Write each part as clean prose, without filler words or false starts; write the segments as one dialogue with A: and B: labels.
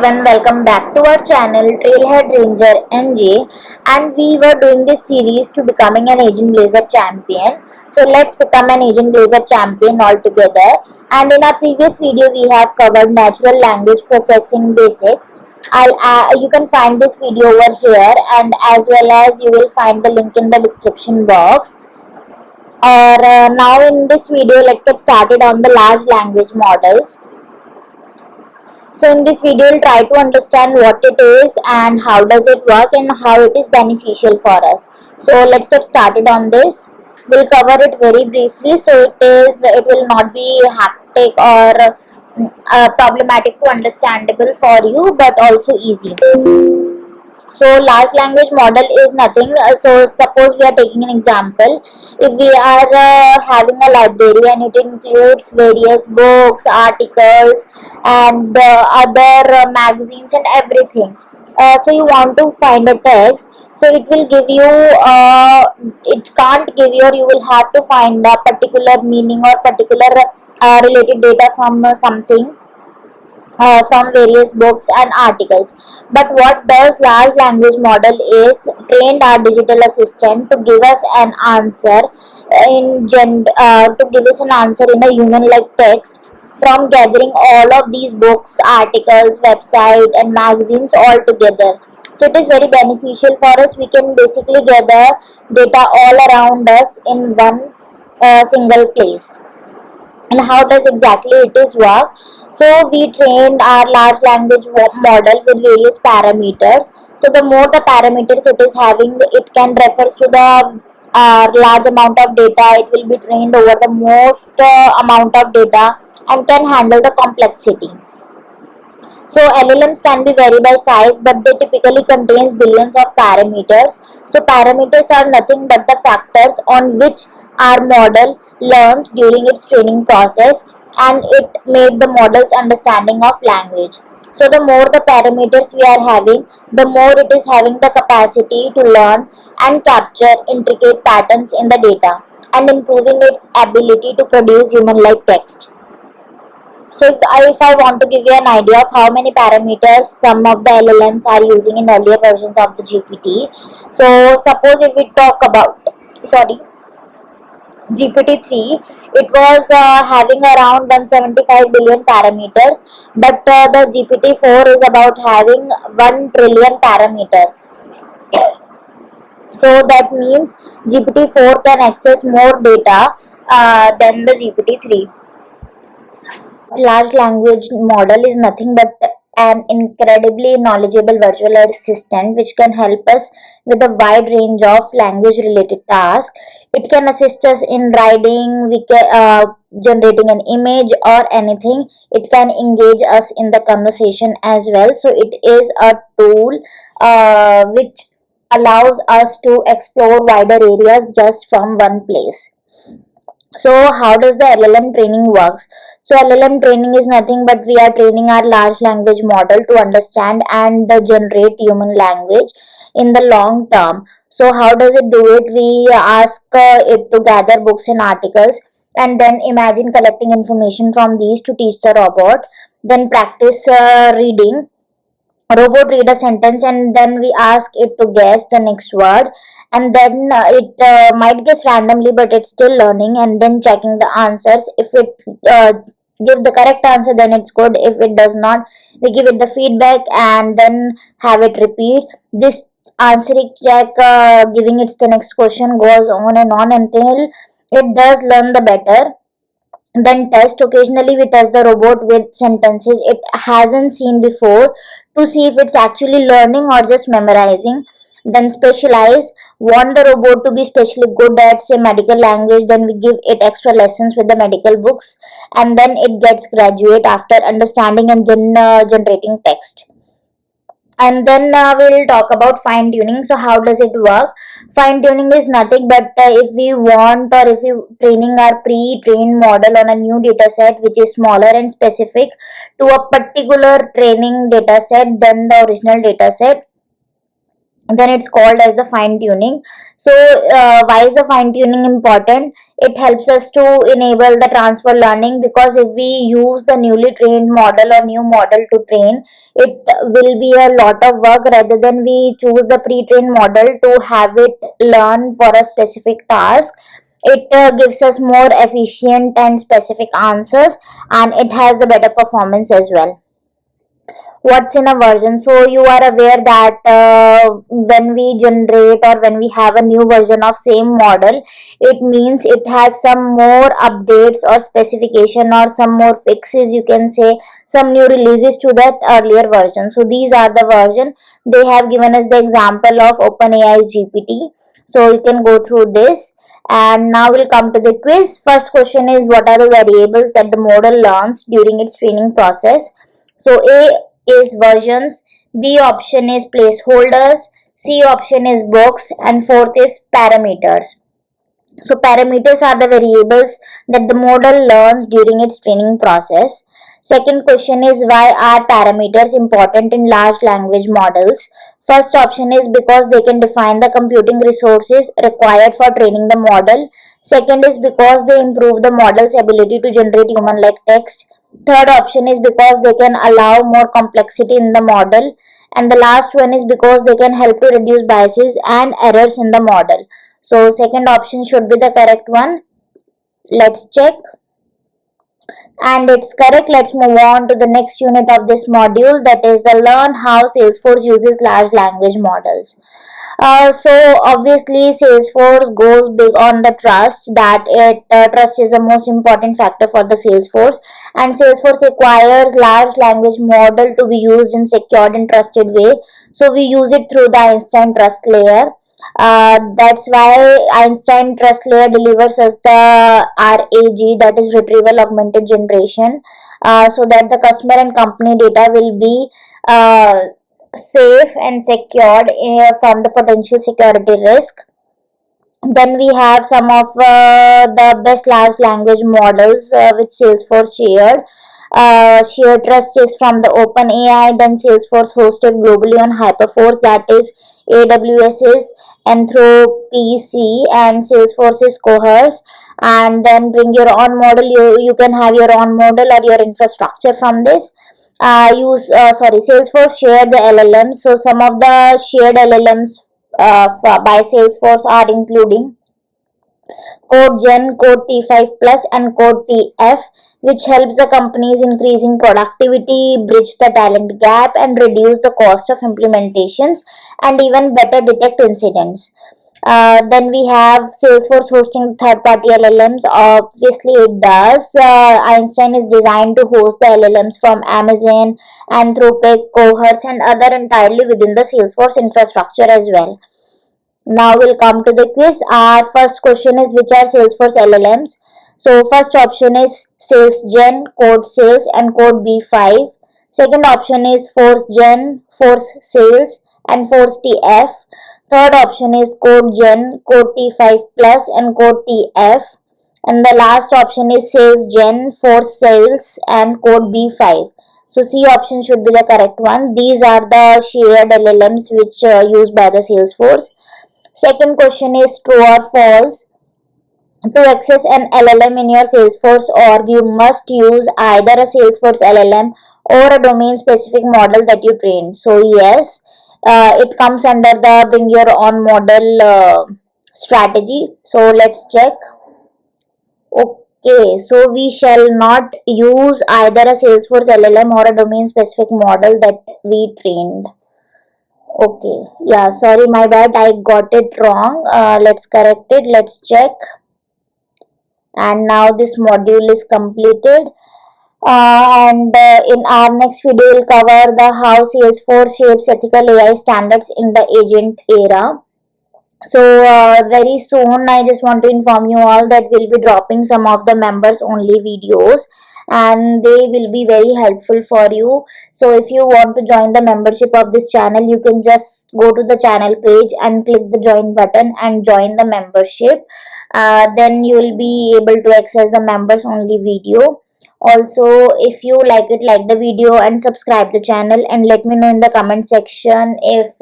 A: everyone, welcome back to our channel Trailhead Ranger NJ, and we were doing this series to becoming an Agent Blazer champion. So let's become an Agent Blazer champion all together. And in our previous video we have covered natural language processing basics. You can find this video over here, and as well as you will find the link in the description box. Now in this video, let's get started on the large language models. So in this video, we'll try to understand what it is and how does it work and how it is beneficial for us. So let's get started on this. We'll cover it very briefly, so it will not be hectic or problematic to understandable for you, but also easy. So large language model is nothing. So suppose we are taking an example. If we are having a library and it includes various books, articles, and other magazines and everything. So you want to find a text. So it will give you. It can't give you, or you will have to find a particular meaning or particular related data from something. From various books and articles. But what does large language model is trained our digital assistant to give us an answer to give us an answer in a human like text from gathering all of these books, articles, website and magazines all together. So it is very beneficial for us. We can basically gather data all around us in one single place. And how does exactly it is work? So we trained our large language model with various parameters. So the more the parameters it is having, it can refers to the large amount of data. It will be trained over the most amount of data and can handle the complexity. So LLMs can be vary by size, but they typically contains billions of parameters. So parameters are nothing but the factors on which our model learns during its training process, and it made the model's understanding of language. So the more the parameters we are having, the more it is having the capacity to learn and capture intricate patterns in the data and improving its ability to produce human-like text. So if I want to give you an idea of how many parameters some of the LLMs are using in earlier versions of the GPT. So suppose if we talk about, GPT-3, it was having around 175 billion parameters, but the GPT-4 is about having 1 trillion parameters. So that means GPT-4 can access more data than the GPT-3. Large language model is nothing but an incredibly knowledgeable virtual assistant which can help us with a wide range of language related tasks. It can assist us in writing, generating an image or anything. It can engage us in the conversation as well. So it is a tool which allows us to explore wider areas just from one place. So how does the LLM training works? So LLM training is nothing but we are training our large language model to understand and generate human language in the long term. So how does it do it? We ask it to gather books and articles, and then imagine collecting information from these to teach the robot. Then practice reading. Robot read a sentence, and then we ask it to guess the next word, and then it might guess randomly, but it's still learning and then checking the answers. If it give the correct answer, then it's good. If it does not, we give it the feedback and then have it repeat this answering check, giving it the next question, goes on and on until it does learn the better. Then test. Occasionally we test the robot with sentences it hasn't seen before to see if it's actually learning or just memorizing. Then specialize. Want the robot to be especially good at say medical language, then we give it extra lessons with the medical books, and then it gets graduate after understanding and then generating text. And then we'll talk about fine tuning. So how does it work? Fine tuning is nothing but if we want, or if we training our pre-trained model on a new data set which is smaller and specific to a particular training data set than the original data set. then it's called as the fine tuning. So why is the fine tuning important? It helps us to enable the transfer learning, because if we use the newly trained model or new model to train, it will be a lot of work, rather than we choose the pre-trained model to have it learn for a specific task. It gives us more efficient and specific answers, and it has the better performance as well. What's in a version? So you are aware that when we generate or when we have a new version of same model, it means it has some more updates or specification or some more fixes, you can say, some new releases to that earlier version. So these are the version. They have given us the example of OpenAI's GPT, so you can go through this. And now we'll come to the quiz. First question is, what are the variables that the model learns during its training process? So A is versions, B option is placeholders, C option is books, and fourth is parameters. So parameters are the variables that the model learns during its training process. Second question is, why are parameters important in large language models? First option is because they can define the computing resources required for training the model. Second is because they improve the model's ability to generate human-like text. Third option is because they can allow more complexity in the model. And the last one is because they can help to reduce biases and errors in the model. So second option should be the correct one. Let's check. And it's correct. Let's move on to the next unit of this module, that is the learn how Salesforce uses large language models. So obviously Salesforce goes big on the trust, that trust is the most important factor for the Salesforce, and Salesforce requires large language model to be used in secured and trusted way. So we use it through the Einstein trust layer. That's why Einstein trust layer delivers us the RAG, that is retrieval augmented generation, so that the customer and company data will be safe and secured from the potential security risk. Then we have some of the best large language models which Salesforce shared. Shared trust is from the OpenAI, then Salesforce hosted globally on Hyperforce, that is AWS's Anthropic, and Salesforce's Coherce. And then bring your own model. You can have your own model or your infrastructure from this. Salesforce shared the LLMs. So some of the shared LLMs by Salesforce are including Code Gen, Code T5 Plus, and Code TF, which helps the companies increasing productivity, bridge the talent gap, and reduce the cost of implementations, and even better detect incidents. Then we have Salesforce hosting third-party LLMs. Obviously, it does. Einstein is designed to host the LLMs from Amazon, Anthropic, Coherce, and other entirely within the Salesforce infrastructure as well. Now we'll come to the quiz. Our first question is, which are Salesforce LLMs? So first option is Sales Gen, Code Sales, and Code B5. Second option is Force Gen, Force Sales, and Force TF. Third option is Code Gen, Code T5 Plus, and Code TF. And the last option is Sales Gen, Force Sales, and Code B5. So C option should be the correct one. These are the shared LLMs which are used by the Salesforce. Second question is true or false. To access an LLM in your Salesforce org, you must use either a Salesforce LLM or a domain specific model that you trained. So yes, it comes under the bring your own model strategy. So let's check. Okay, so we shall not use either a Salesforce LLM or a domain specific model that we trained. Okay, yeah, sorry, my bad, I got it wrong. Let's correct it. Let's check. And now this module is completed. And in our next video, we'll cover the how Salesforce shapes ethical AI standards in the agent era. So very soon, I just want to inform you all that we'll be dropping some of the members only videos, and they will be very helpful for you. So if you want to join the membership of this channel, you can just go to the channel page and click the join button and join the membership. Then you will be able to access the members only video. Also, if you like the video and subscribe the channel, and let me know in the comment section if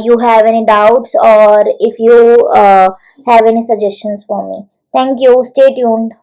A: you have any doubts, or if you have any suggestions for me. Thank you. Stay tuned.